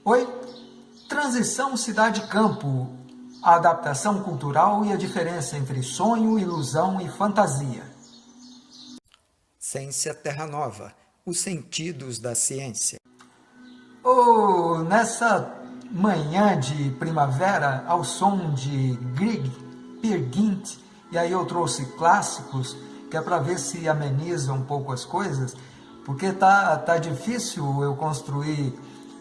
Oi? Transição cidade-campo, a adaptação cultural e a diferença entre sonho, ilusão e fantasia. Ciência Terra Nova, os sentidos da ciência. Nessa manhã de primavera, ao som de Grieg, Peer Gynt, e aí eu trouxe clássicos, que é para ver se ameniza um pouco as coisas, porque tá difícil eu construir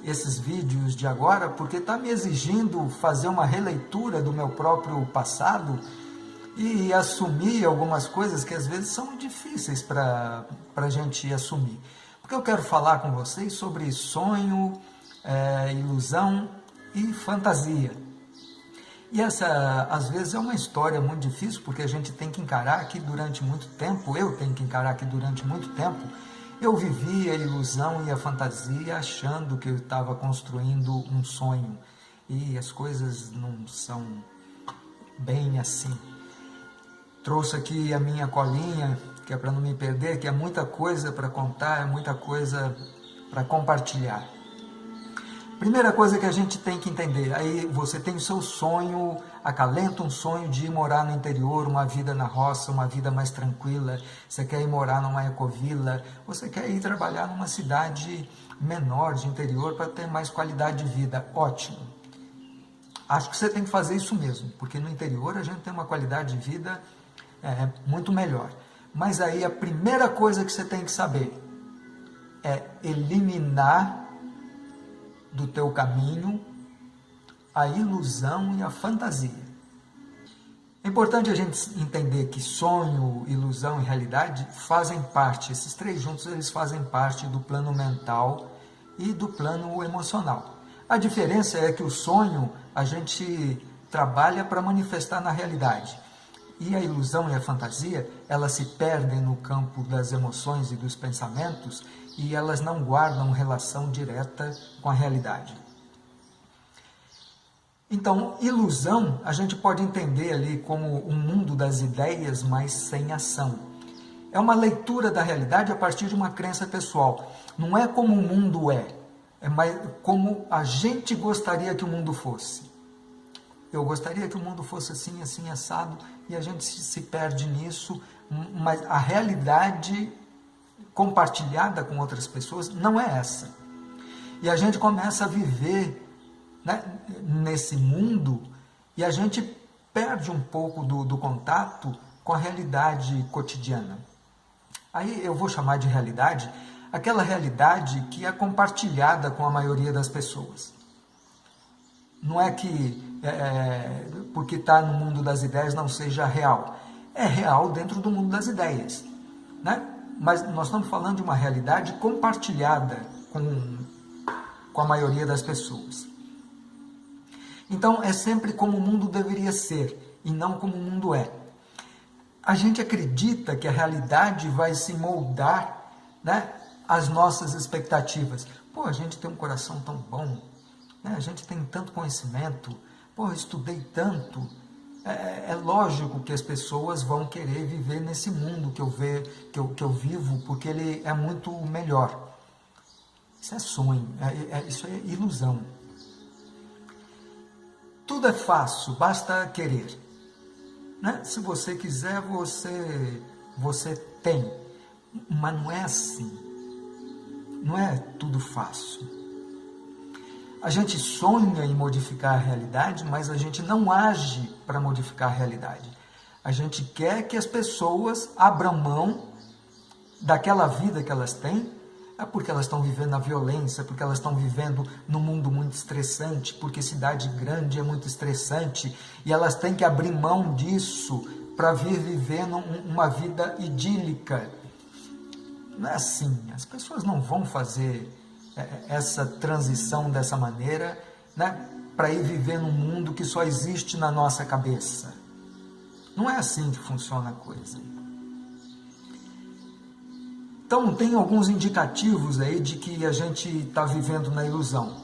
esses vídeos de agora, porque está me exigindo fazer uma releitura do meu próprio passado e assumir algumas coisas que às vezes são difíceis para a gente assumir. Porque eu quero falar com vocês sobre sonho, ilusão e fantasia. E essa, às vezes, é uma história muito difícil, porque a gente tem que encarar aqui durante muito tempo, eu tenho que encarar aqui durante muito tempo, eu vivi a ilusão e a fantasia achando que eu estava construindo um sonho. E as coisas não são bem assim. Trouxe aqui a minha colinha, que é para não me perder, que é muita coisa para contar, é muita coisa para compartilhar. Primeira coisa que a gente tem que entender, aí você tem o seu sonho, acalenta um sonho de ir morar no interior, uma vida na roça, uma vida mais tranquila, você quer ir morar numa ecovila, você quer ir trabalhar numa cidade menor de interior para ter mais qualidade de vida, ótimo. Acho que você tem que fazer isso mesmo, porque no interior a gente tem uma qualidade de vida muito melhor. Mas aí a primeira coisa que você tem que saber é eliminar do teu caminho a ilusão e a fantasia. É importante a gente entender que sonho, ilusão e realidade fazem parte, esses três juntos eles fazem parte do plano mental e do plano emocional. A diferença é que o sonho a gente trabalha para manifestar na realidade. E a ilusão e a fantasia, elas se perdem no campo das emoções e dos pensamentos e elas não guardam relação direta com a realidade. Então, ilusão a gente pode entender ali como um mundo das ideias, mas sem ação. É uma leitura da realidade a partir de uma crença pessoal. Não é como o mundo é mais como a gente gostaria que o mundo fosse. Eu gostaria que o mundo fosse assim, assim, assado, e a gente se perde nisso, mas a realidade compartilhada com outras pessoas não é essa. E a gente começa a viver, né, nesse mundo e a gente perde um pouco do contato com a realidade cotidiana. Aí eu vou chamar de realidade aquela realidade que é compartilhada com a maioria das pessoas. Não é que porque está no mundo das ideias não seja real. É real dentro do mundo das ideias, né? Mas nós estamos falando de uma realidade compartilhada com a maioria das pessoas. Então é sempre como o mundo deveria ser e não como o mundo é. A gente acredita que a realidade vai se moldar, né, às nossas expectativas. Pô, a gente tem um coração tão bom, né? A gente tem tanto conhecimento, pô, eu estudei tanto. É lógico que as pessoas vão querer viver nesse mundo que eu vivo, porque ele é muito melhor. Isso é sonho, isso é ilusão. Tudo é fácil, basta querer. Né? Se você quiser, você tem. Mas não é assim. Não é tudo fácil. A gente sonha em modificar a realidade, mas a gente não age para modificar a realidade. A gente quer que as pessoas abram mão daquela vida que elas têm, porque elas estão vivendo a violência, porque elas estão vivendo num mundo muito estressante, porque cidade grande é muito estressante, e elas têm que abrir mão disso para vir vivendo uma vida idílica. Não é assim, as pessoas não vão fazer essa transição dessa maneira, né, para ir viver num mundo que só existe na nossa cabeça. Não é assim que funciona a coisa. Então, tem alguns indicativos aí de que a gente está vivendo na ilusão.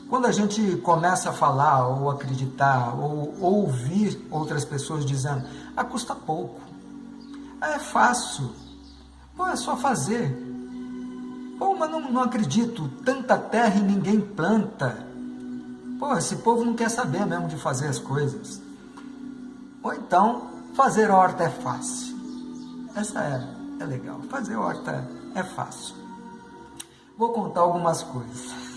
Quando a gente começa a falar, ou acreditar, ou ouvir outras pessoas dizendo, custa pouco, é fácil, pô, é só fazer. Pô, mas não acredito, tanta terra e ninguém planta. Pô, esse povo não quer saber mesmo de fazer as coisas. Ou então, fazer horta é fácil. Essa é legal, fazer horta é fácil. Vou contar algumas coisas.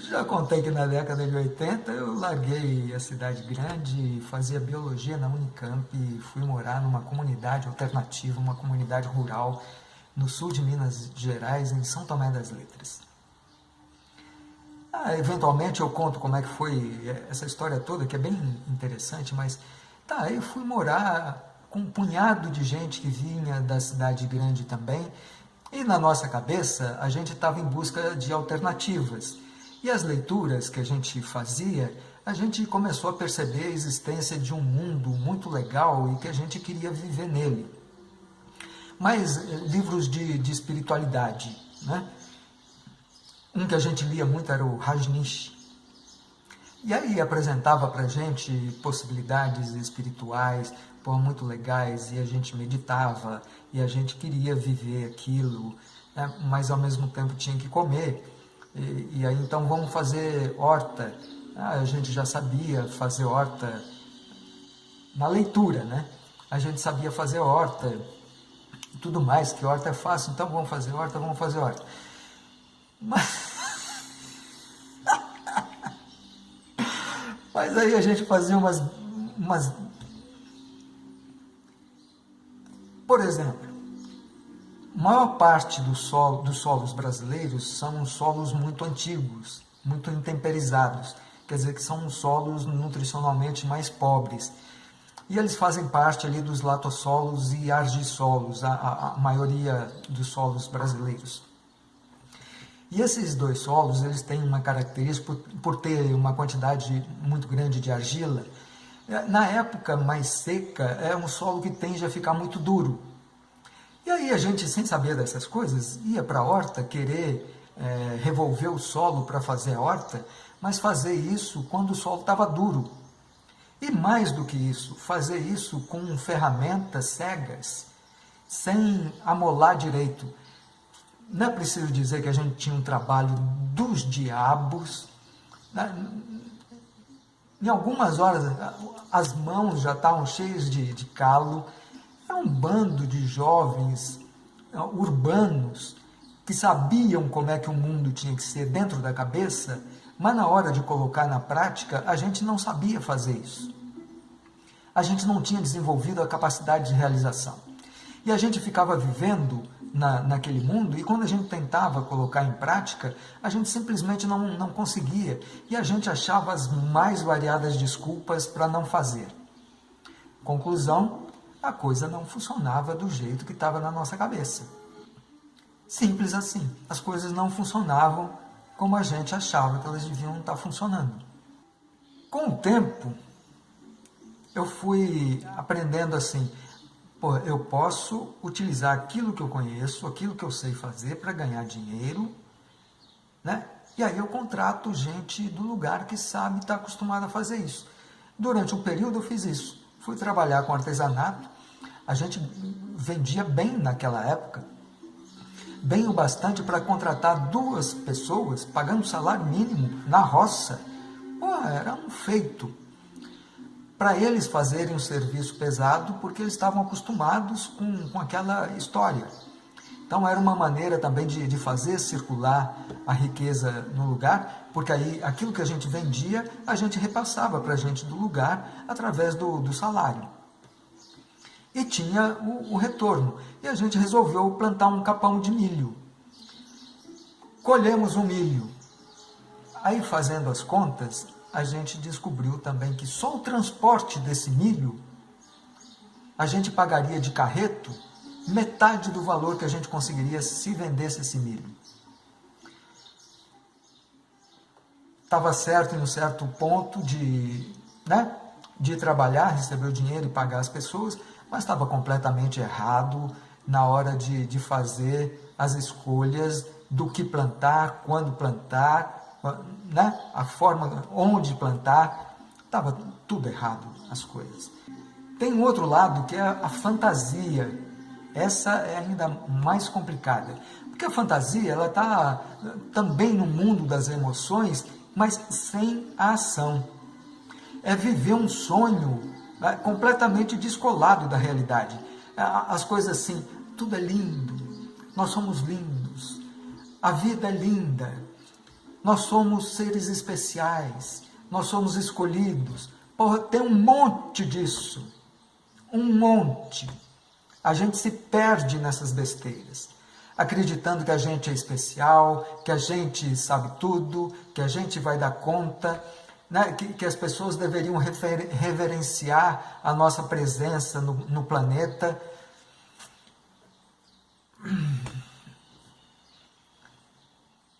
Já contei que na década de 80 eu larguei a cidade grande, fazia biologia na Unicamp e fui morar numa comunidade alternativa, uma comunidade rural no sul de Minas Gerais, em São Tomé das Letras. Eventualmente eu conto como é que foi essa história toda, que é bem interessante, mas eu fui morar com um punhado de gente que vinha da cidade grande também, e na nossa cabeça a gente estava em busca de alternativas. E as leituras que a gente fazia, a gente começou a perceber a existência de um mundo muito legal e que a gente queria viver nele. Mas livros de espiritualidade, né? Um que a gente lia muito era o Rajneesh. E aí apresentava para a gente possibilidades espirituais, muito legais, e a gente meditava, e a gente queria viver aquilo, né? Mas ao mesmo tempo tinha que comer. E aí então vamos fazer horta. A gente já sabia fazer horta na leitura, né? A gente sabia fazer horta e tudo mais, que horta é fácil, então vamos fazer horta, vamos fazer horta. Mas aí a gente fazia umas... Por exemplo, a maior parte dos solos brasileiros são solos muito antigos, muito intemperizados, quer dizer que são solos nutricionalmente mais pobres. E eles fazem parte ali dos latossolos e argissolos, a maioria dos solos brasileiros. E esses dois solos, eles têm uma característica por ter uma quantidade muito grande de argila. Na época mais seca, é um solo que tende a ficar muito duro. E aí a gente, sem saber dessas coisas, ia para a horta querer revolver o solo para fazer a horta, mas fazer isso quando o solo estava duro. E mais do que isso, fazer isso com ferramentas cegas, sem amolar direito. Não é preciso dizer que a gente tinha um trabalho dos diabos. Em algumas horas, as mãos já estavam cheias de calo. Era um bando de jovens urbanos que sabiam como é que o mundo tinha que ser dentro da cabeça, mas na hora de colocar na prática, a gente não sabia fazer isso. A gente não tinha desenvolvido a capacidade de realização. E a gente ficava vivendo naquele mundo, e quando a gente tentava colocar em prática, a gente simplesmente não conseguia, e a gente achava as mais variadas desculpas para não fazer. Conclusão, a coisa não funcionava do jeito que estava na nossa cabeça. Simples assim, as coisas não funcionavam como a gente achava que elas deviam estar funcionando. Com o tempo, eu fui aprendendo assim, eu posso utilizar aquilo que eu conheço, aquilo que eu sei fazer para ganhar dinheiro, né? E aí eu contrato gente do lugar que sabe, está acostumada a fazer isso. Durante um período eu fiz isso. Fui trabalhar com artesanato, a gente vendia bem naquela época, bem o bastante para contratar 2 pessoas, pagando salário mínimo na roça. Era um feito. Para eles fazerem um serviço pesado, porque eles estavam acostumados com aquela história. Então era uma maneira também de fazer circular a riqueza no lugar, porque aí aquilo que a gente vendia, a gente repassava para a gente do lugar através do salário. E tinha o retorno. E a gente resolveu plantar um capão de milho. Colhemos o milho. Aí, fazendo as contas, a gente descobriu também que só o transporte desse milho, a gente pagaria de carreto metade do valor que a gente conseguiria se vendesse esse milho. Estava certo em um certo ponto de trabalhar, receber o dinheiro e pagar as pessoas, mas estava completamente errado na hora de fazer as escolhas do que plantar, quando plantar, né? A forma, onde plantar, estava tudo errado as coisas. Tem um outro lado que é a fantasia Essa é ainda mais complicada, porque a fantasia ela está também no mundo das emoções, mas sem a ação. É viver um sonho, né, completamente descolado da realidade. As coisas assim, tudo é lindo, nós somos lindos, a vida é linda, nós somos seres especiais, nós somos escolhidos. Porra, tem um monte disso, um monte. A gente se perde nessas besteiras, acreditando que a gente é especial, que a gente sabe tudo, que a gente vai dar conta, né? Que as pessoas deveriam reverenciar a nossa presença no planeta.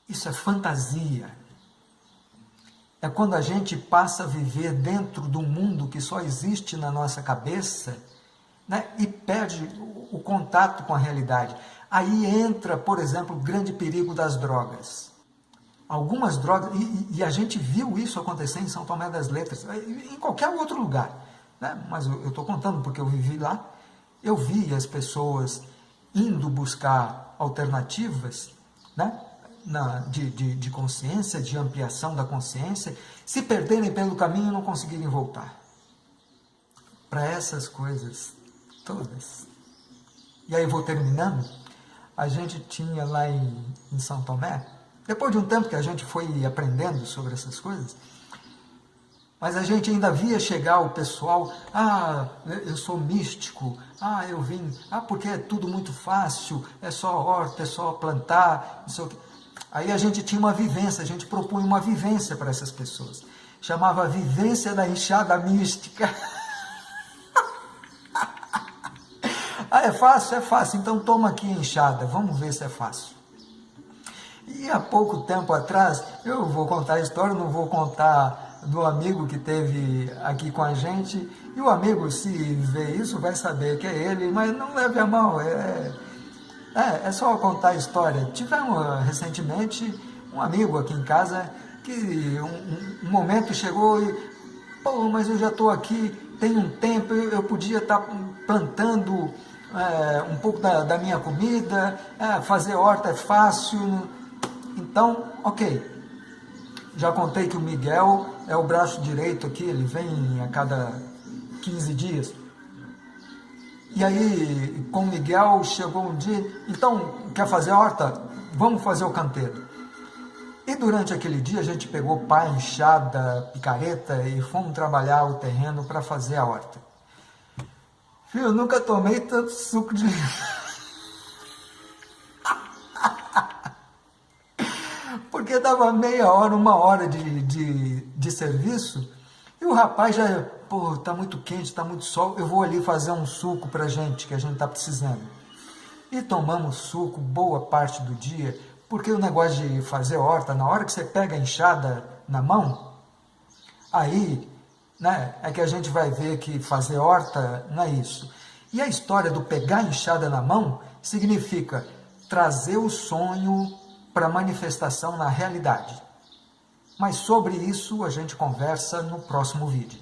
Isso é fantasia. É quando a gente passa a viver dentro do mundo que só existe na nossa cabeça, né, e perde o contato com a realidade. Aí entra, por exemplo, o grande perigo das drogas. Algumas drogas, e a gente viu isso acontecer em São Tomé das Letras, em qualquer outro lugar, né? Mas eu estou contando porque eu vivi lá. Eu vi as pessoas indo buscar alternativas, né, de consciência, de ampliação da consciência, se perderem pelo caminho e não conseguirem voltar. Para essas coisas todas. E aí vou terminando. A gente tinha lá em São Tomé, depois de um tempo que a gente foi aprendendo sobre essas coisas, mas a gente ainda via chegar o pessoal, eu sou místico, eu vim, porque é tudo muito fácil, é só horta, é só plantar, não sei o quê. Aí a gente tinha uma vivência, a gente propunha uma vivência para essas pessoas. Chamava Vivência da Enxada Mística. É fácil? É fácil. Então toma aqui a enxada, vamos ver se é fácil. E há pouco tempo atrás, eu vou contar a história, não vou contar do amigo que esteve aqui com a gente. E o amigo, se vê isso, vai saber que é ele, mas não leve a mal, é só contar a história. Tivemos recentemente um amigo aqui em casa que um momento chegou e, mas eu já estou aqui, tem um tempo, eu podia estar plantando um pouco da minha comida, fazer horta é fácil. Então, ok. Já contei que o Miguel é o braço direito aqui, ele vem a cada 15 dias. E aí, com o Miguel, chegou um dia, então, quer fazer horta? Vamos fazer o canteiro. E durante aquele dia, a gente pegou pá, enxada, picareta e fomos trabalhar o terreno para fazer a horta. Filho, eu nunca tomei tanto suco de... Porque dava meia hora, uma hora de serviço, e o rapaz já, tá muito quente, tá muito sol, eu vou ali fazer um suco pra gente, que a gente tá precisando. E tomamos suco boa parte do dia, porque o negócio de fazer horta, na hora que você pega a enxada na mão, aí, né, é que a gente vai ver que fazer horta não é isso. E a história do pegar a enxada na mão significa trazer o sonho para manifestação na realidade. Mas sobre isso a gente conversa no próximo vídeo.